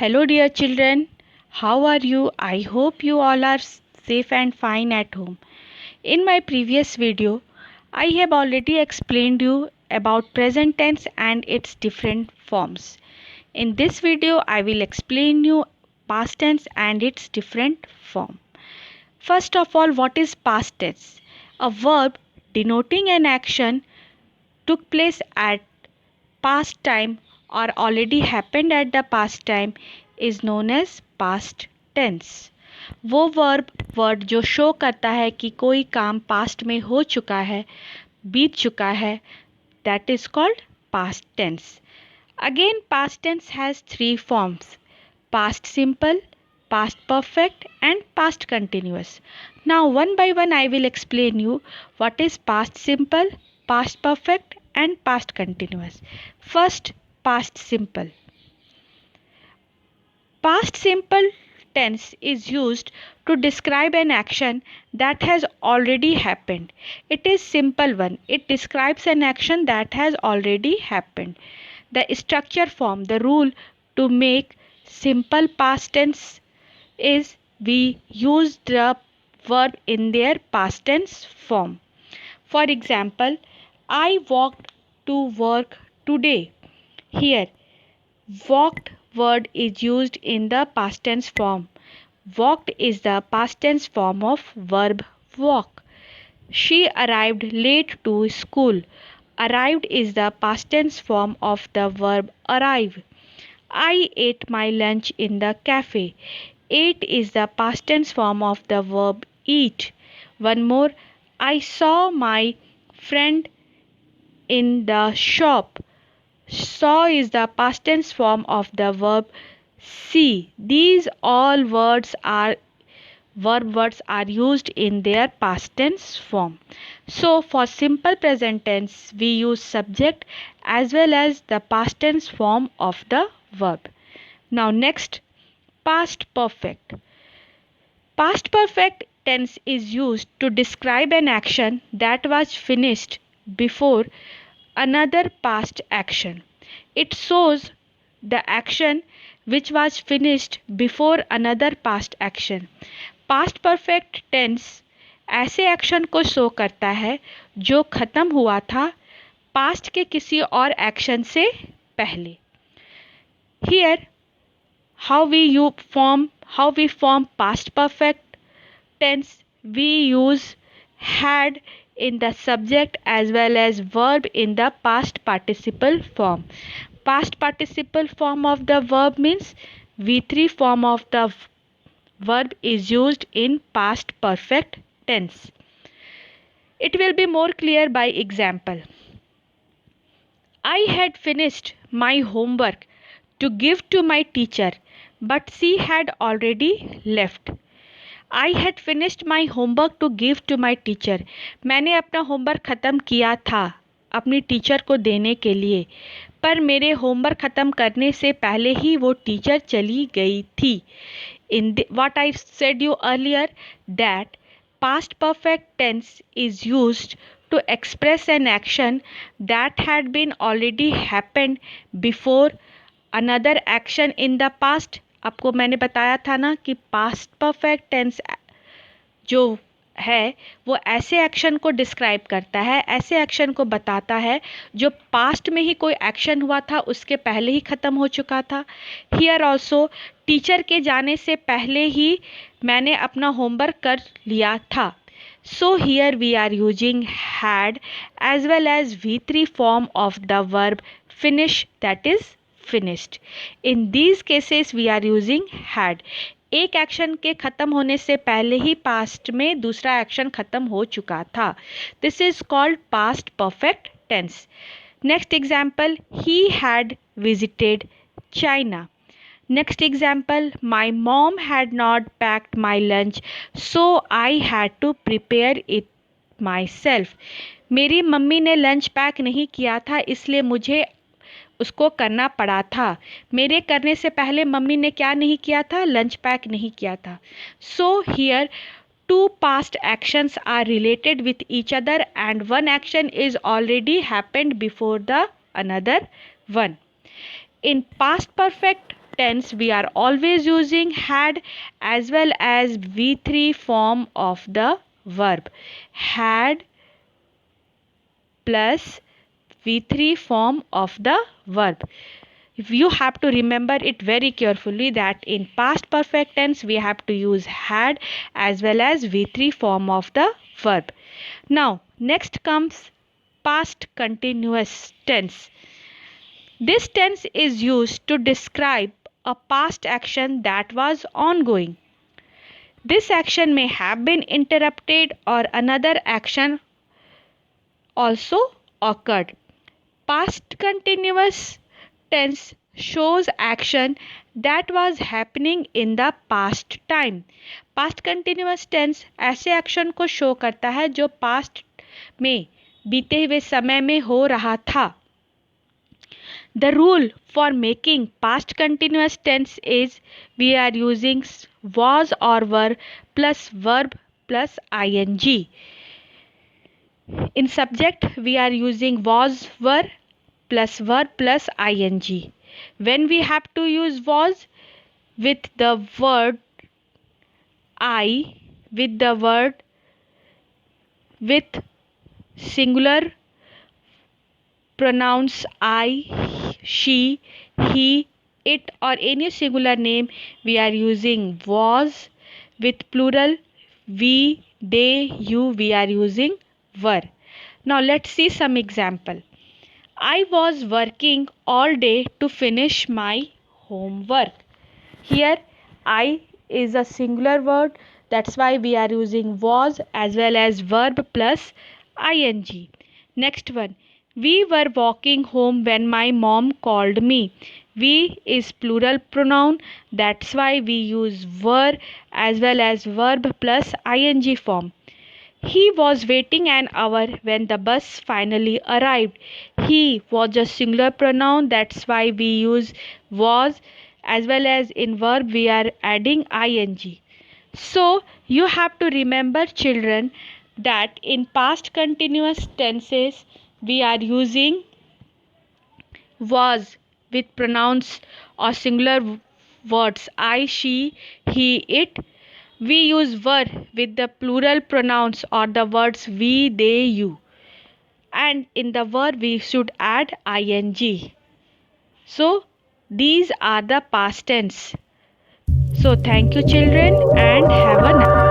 Hello, dear children. How are you? I hope you all are safe and fine at home. In my previous video, I have already explained you about present tense and its different forms. In this video, I will explain you past tense and its different form. First of all, what is past tense? A verb denoting an action took place at past time or already happened at the past time is known as past tense. वो word जो show करता है कि कोई काम past में हो चुका है, बीत चुका है, that is called past tense. Again, past tense has three forms: past simple, past perfect and past continuous. Now one by one I will explain you what is past simple, past perfect and past continuous. First, past simple. Past simple tense is used to describe an action that has already happened. It is simple one. It describes an action that has already happened. The structure form, the rule to make simple past tense is we use the verb in their past tense form. For example, I walked to work today. Here, walked word is used in the past tense form. Walked is the past tense form of verb walk. She arrived late to school. Arrived is the past tense form of the verb arrive. I ate my lunch in the cafe. Ate is the past tense form of the verb eat. One more, I saw my friend in the shop. Saw is the past tense form of the verb see. These all words are verb words are used in their past tense form. So for simple present tense we use subject as well as the past tense form of the verb. Now next, past perfect. Past perfect tense is used to describe an action that was finished before another past action. It shows the action which was finished before another past action. Past perfect tense ऐसे action को show करता है जो खत्म हुआ था past के किसी और एक्शन से पहले. Here how we form past perfect tense, we use had in the subject as well as verb in the past participle form. Past participle form of the verb means V3 form of the verb is used in past perfect tense. It will be more clear by example. I had finished my homework to give to my teacher, but she had already left. I had finished my homework to give to my teacher. मैंने अपना homework ख़त्म किया था अपनी teacher को देने के लिए, पर मेरे होमवर्क ख़त्म करने से पहले ही वो टीचर चली गई थी. What I said you earlier, that past perfect tense is used to express an action that had been already happened before another action in the past. आपको मैंने बताया था ना कि पास्ट परफेक्ट टेंस जो है वो ऐसे एक्शन को डिस्क्राइब करता है, ऐसे एक्शन को बताता है जो पास्ट में ही कोई एक्शन हुआ था, उसके पहले ही ख़त्म हो चुका था. हियर ऑल्सो टीचर के जाने से पहले ही मैंने अपना होमवर्क कर लिया था. So here we are using had as well as V3 form of the verb finish, that is finished. In these cases we are using had. एक एक्शन के ख़त्म होने से पहले ही पास्ट में दूसरा एक्शन ख़त्म हो चुका था. This is called past perfect tense. Next example, he had visited China. Next example, my mom had not packed my lunch, so I had to prepare it myself. मेरी मम्मी ने lunch pack नहीं किया था इसलिए मुझे उसको करना पड़ा था. मेरे करने से पहले मम्मी ने क्या नहीं किया था? लंच पैक नहीं किया था. So here two past actions are related with each other and one action is already happened before the another one. In past perfect tense we are always using had as well as V3 form of the verb. Had plus V3 form of the verb. You have to remember it very carefully that in past perfect tense we have to use had as well as V3 form of the verb. Now next comes past continuous tense. This tense is used to describe a past action that was ongoing. This action may have been interrupted or another action also occurred. Past continuous tense shows action that was happening in the past time. Past continuous tense ऐसे action को show करता है जो past में बीते हुए समय में हो रहा था. The rule for making past continuous tense is we are using was or were plus verb plus ing. In subject we are using was were plus verb plus ing. When we have to use was with the word I, with the word with singular pronouns I, she, he, it or any singular name we are using was. With plural we, they, you we are using were. Now let's see some example. I was working all day to finish my homework. Here I is a singular word, that's why we are using was as well as verb plus ing. Next one. We were walking home when my mom called me. We is plural pronoun, that's why we use were as well as verb plus ing form. He was waiting an hour when the bus finally arrived. He was a singular pronoun, that's why we use was as well as in verb we are adding ing. So you have to remember children that in past continuous tenses we are using was with pronouns or singular words I, she, he, it. We use were with the plural pronouns or the words we, they, you. And in the verb we should add ing. So these are the past tense. So thank you children and have a nice